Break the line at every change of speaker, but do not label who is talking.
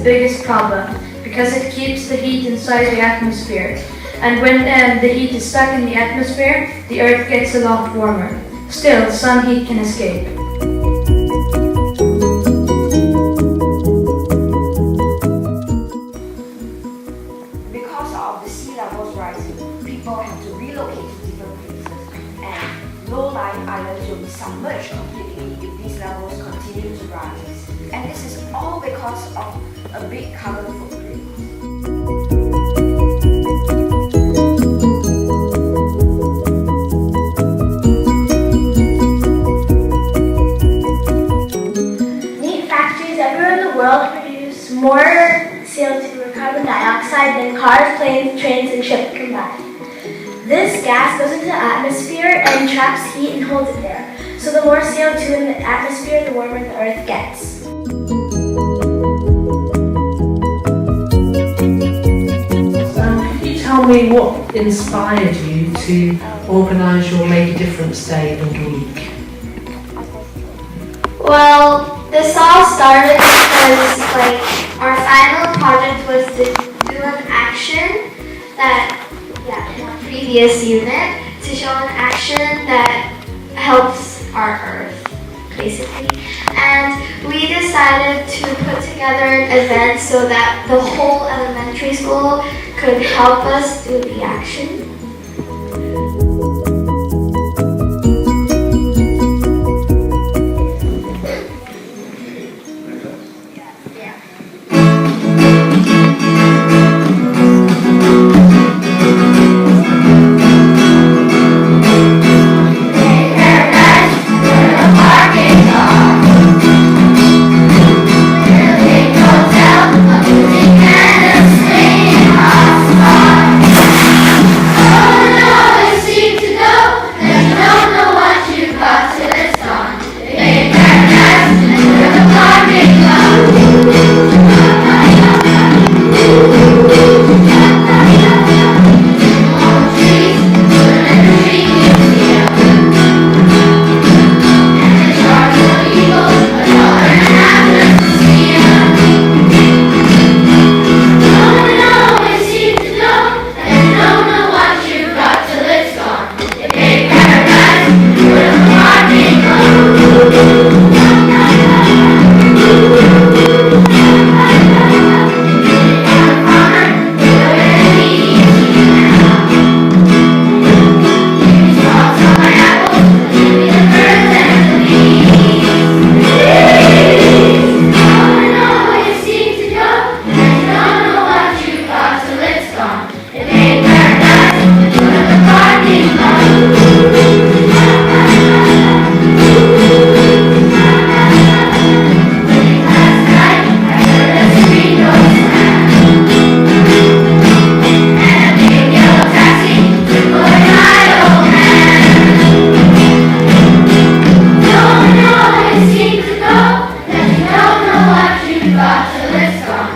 the biggest problem because it keeps the heat inside the atmosphere. And when the heat is stuck in the atmosphere, the Earth gets a lot warmer. Still, some heat can escape.
Because of the sea levels rising, people have to relocate to different places, and low-lying islands will be submerged completely if these levels continue to rise. And this is all because of a big carbon footprint.
Meat factories everywhere in the world produce more CO2 and carbon dioxide than cars, planes, trains, and ships combined. This gas goes into the atmosphere and traps heat and holds it there. So the more CO2 in the atmosphere, the warmer the Earth gets.
Could you tell me what inspired you to organise your Make a Difference Day and Week?
Well, this all started because our final project was to do an action that, in our previous unit, to show an action that helps our Earth, basically. And we decided to put together an event so that the whole elementary school could help us do the action. Let's go.